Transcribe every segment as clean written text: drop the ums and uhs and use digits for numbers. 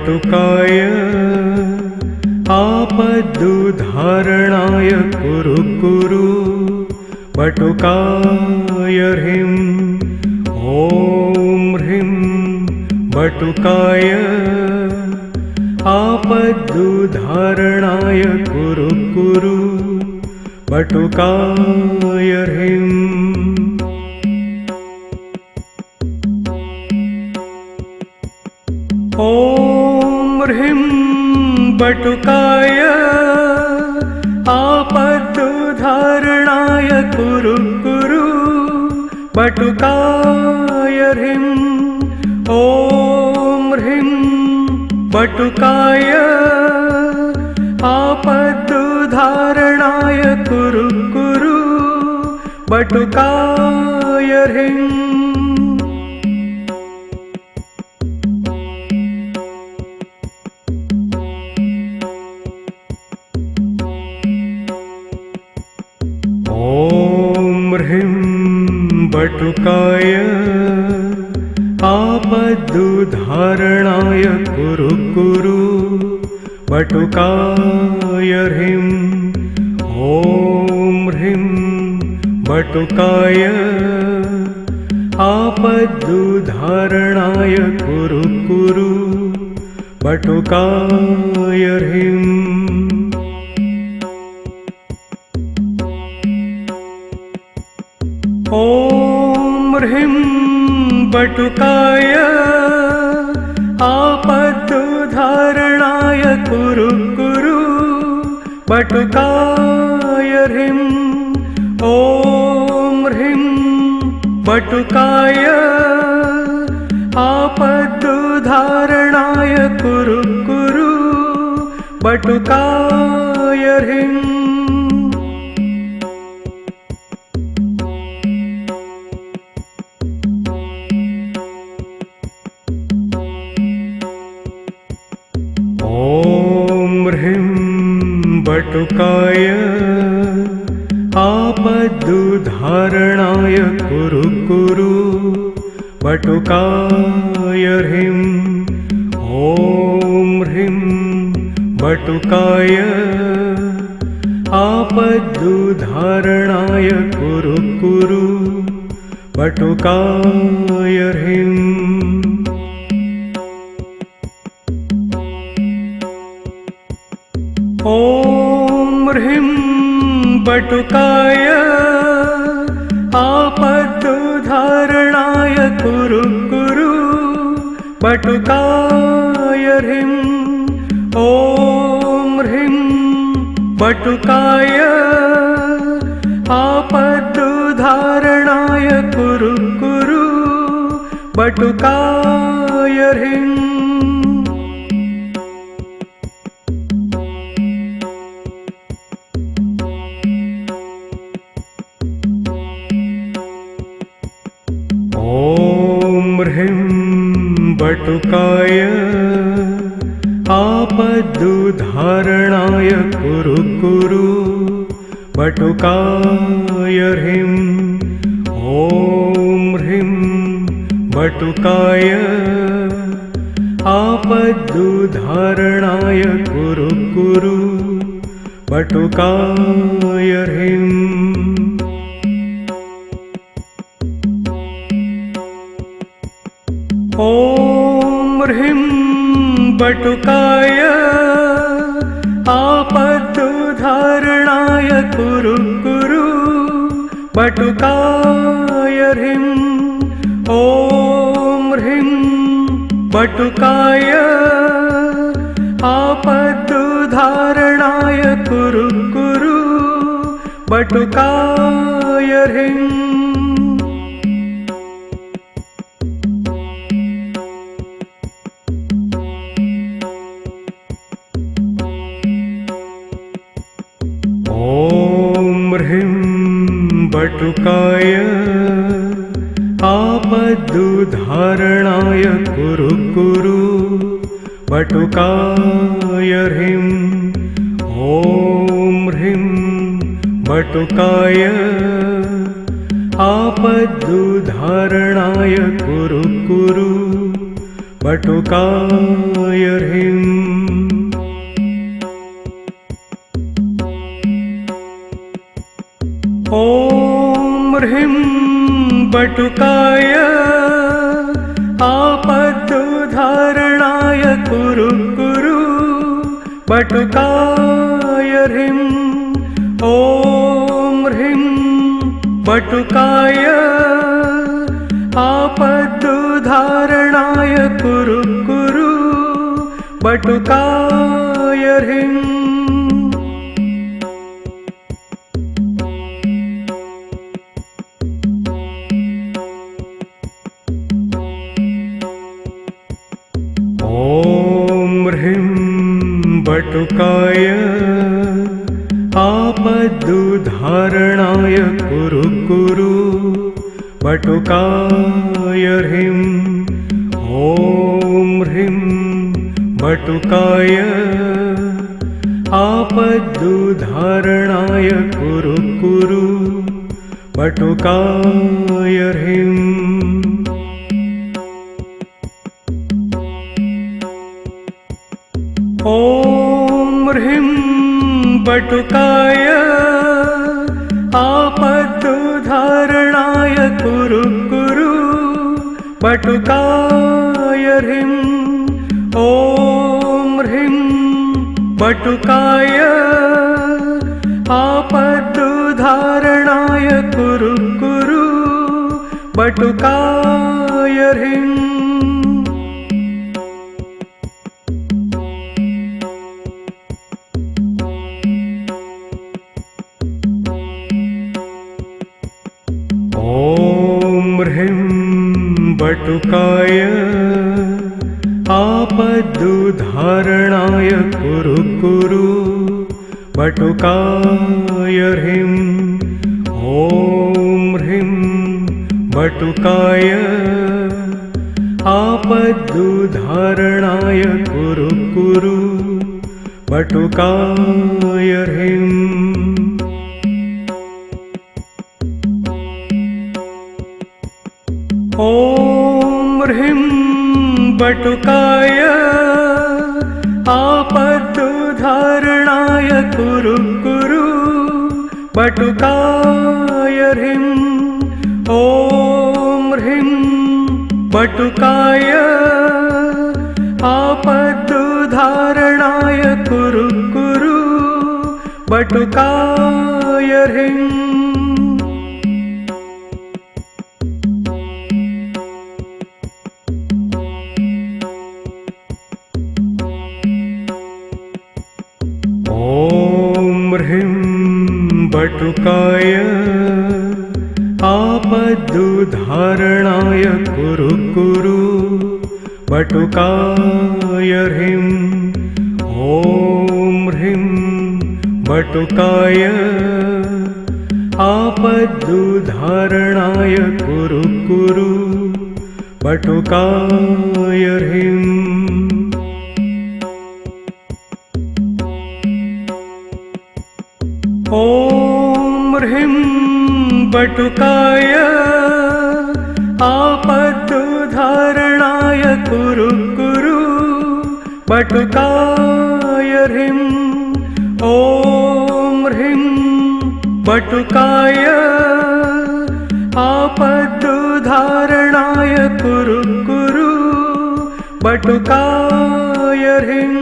बटुकाय आपदुद्धारणाय कुरु कुरु बटुकाय ह्रीं ॐ ह्रीं बटुकाय आपदुद्धारणाय कुरु कुरु बटुकाय ह्रीं ॐ ह्रीं बटुकाय आपदुद्धारणाय कुरु कुरु बटुकाय ह्रीं ॐ ह्रीं बटुकाय आपदुद्धारणाय कुरु कुरु बटुकाय ह्रीं बटुकाय आपदुद्धारणाय कुरु कुरु बटुकाय ह्रीं ॐ ह्रीं बटुकाय आपदुद्धारणाय कुरु कुरु बटुकाय ह्रीं ॐ ह्रीं बटुकाय आपदुद्धारणाय कुरु कुरु बटुकाय ह्रीं ॐ ह्रीं बटुकाय आपदुद्धारणाय कुरु कुरु बटुकाय ह्रीं बटुकाय आपदुद्धारणाय कुरु कुरु बटुकाय ह्रीं ॐ ह्रीं बटुकाय आपदुद्धारणाय कुरु कुरु बटुकाय ह्रीं ॐ ह्रीं बटुकाय आपदुद्धारणाय कुरु कुरु बटुकाय ह्रीं ॐ ह्रीं बटुकाय आपदुद्धारणाय कुरु कुरु बटुकाय ह्रीं बटुकाय आपदुद्धारणाय कुरु कुरु बटुकाय ह्रीं ॐ ह्रीं बटुकाय आपदुद्धारणाय कुरु कुरु बटुकाय ह्रीं ॐ ह्रीं बटुकाय आपदुद्धारणाय कुरु कुरु बटुकाय ह्रीं ॐ ह्रीं बटुकाय आपदुद्धारणाय कुरु कुरु बटुकाय ह्रीं बटुकाय आपदुद्धारणाय कुरु कुरु बटुकाय ह्रीं ॐ ह्रीं बटुकाय आपदुद्धारणाय कुरु कुरु बटुकाय ह्रीं ॐ ह्रीं बटुकाय आपदुद्धारणाय कुरु कुरु बटुकाय ह्रीं ॐ ह्रीं बटुकाय आपदुद्धारणाय कुरु कुरु बटुकाय ह्रीं ॐ ह्रीं बटुकाय आपदुद्धारणाय कुरु कुरु बटुकाय ह्रीं ॐ ह्रीं बटुकाय आपदुद्धारणाय कुरु कुरु बटुकाय ह्रीं ॐ ह्रीं बटुकाय आपदुद्धारणाय कुरु कुरु बटुकाय ह्रीं ॐ ह्रीं बटुकाय आपदुद्धारणाय कुरु कुरु बटुकाय ह्रीं ॐ ह्रीं बटुकाय आपदुद्धारणाय कुरु कुरु बटुकाय ह्रीं ॐ ह्रीं बटुकाय आपदुद्धारणाय कुरु कुरु बटुकाय ह्रीं ॐ ह्रीं बटुकाय आपदुद्धारणाय कुरु कुरु बटुकाय ह्रीं ॐ ह्रीं बटुकाय आपदुद्धारणाय कुरु कुरु बटुकाय ह्रीं ॐ ह्रीं बटुकाय आपदुद्धारणाय कुरु कुरु बटुकाय ह्रीं ॐ ह्रीं बटुकाय आपदुद्धारणाय कुरु कुरु बटुकाय ह्रीं ॐ ह्रीं बटुकाय आपदुद्धारणाय कुरु कुरु बटुकाय ह्रीं ॐ ह्रीं बटुकाय आपदुद्धारणाय कुरु कुरु बटुकाय ह्रीं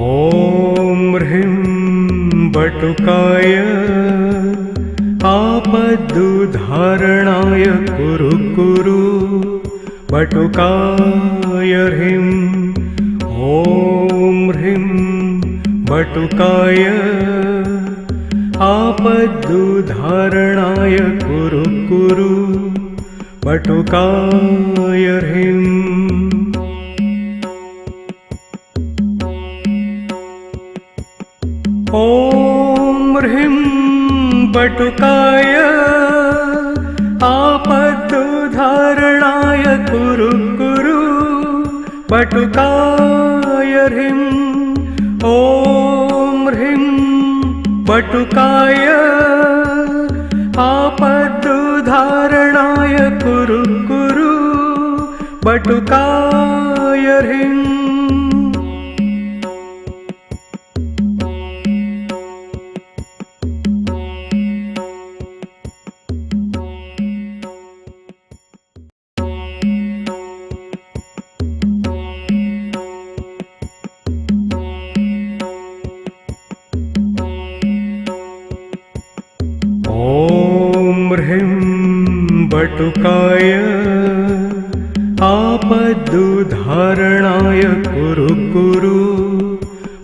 ॐ ह्रीं बटुकाय आपदुद्धारणाय कुरु कुरु बटुकाय ह्रीं ॐ ह्रीं बटुकाय आपदुद्धारणाय कुरु कुरु बटुकाय ह्रीं ॐ ह्रीं बटुकाय आपदुद्धारणाय कुरु कुरु बटुकाय ह्रीं ॐ बटुकाय आपदुद्धारणाय कुरु कुरु बटुकाय ह्रीं। ॐ ह्रीं बटुकाय आपदुद्धारणाय कुरु कुरु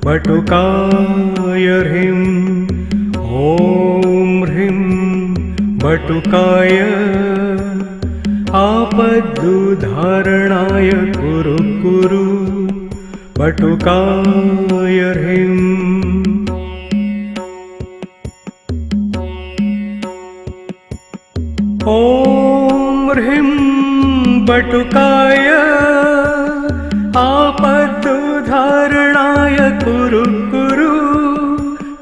बटुकाय ह्रीं। ॐ ह्रीं बटुकाय आपदुद्धारणाय कुरु कुरु बटुकाय ह्रीं। ॐ ह्रीं बटुकाय आपदुद्धारणाय कुरु कुरु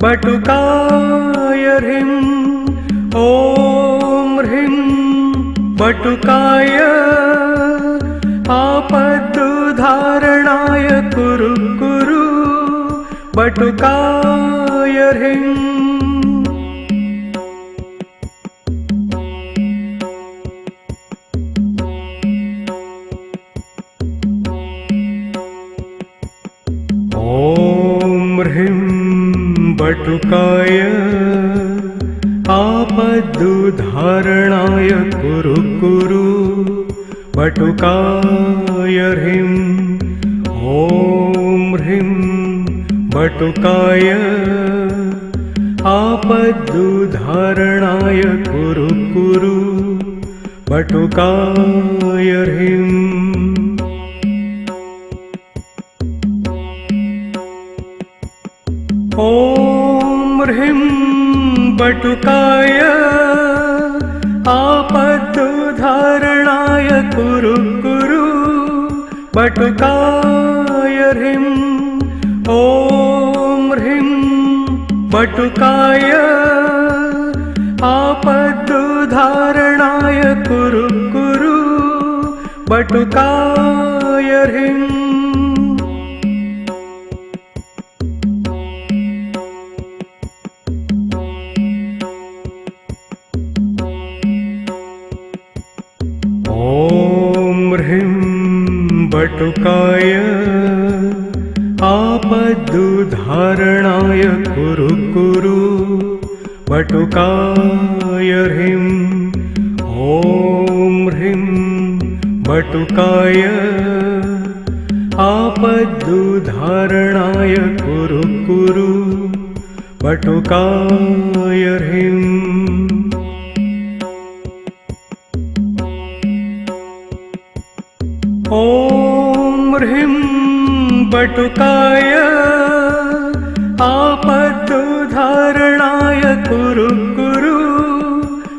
बटुकाय ह्रीं। ॐ ह्रीं बटुकाय आपदुद्धारणाय कुरु कुरु बटुकाय ह्रीं। ॐ ह्रीं बटुकाय आपदुद्धारणाय कुरु कुरु बटुकाय ह्रीं। ॐ ह्रीं बटुकाय आपदुद्धारणाय कुरु कुरु बटुकाय ह्रीं। ॐ ह्रीं बटुकाय आपदुद्धारणाय कुरु कुरु बटुकाय ह्रीं। ॐ ह्रीं बटुकाय आपदुद्धारणाय कुरु कुरु बटुकाय ह्रीं। ॐ ह्रीं बटुकाय आपदुद्धारणाय कुरु कुरु बटुकाय ह्रीं। ॐ ह्रीं बटुकाय आपदुद्धारणाय कुरु कुरु बटुकाय ह्रीं। ॐ ह्रीं बटुकाय आपदुद्धारणाय कुरु कुरु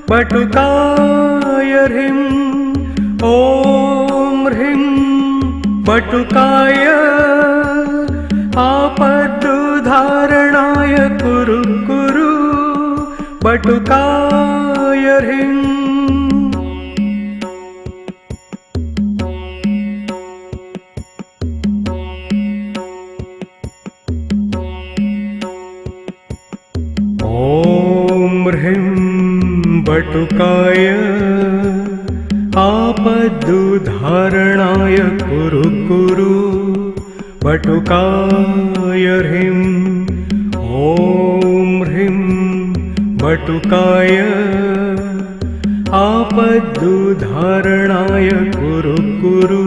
बटुकाय ह्रीं। ॐ ह्रीं बटुकाय आपदुद्धारणाय कुरु कुरु बटुकाय ह्रीं। ॐ ह्रीं बटुकाय आपदुद्धारणाय कुरु कुरु बटुकाय ह्रीं। ॐ ह्रीं बटुकाय आपदुद्धारणाय कुरु कुरु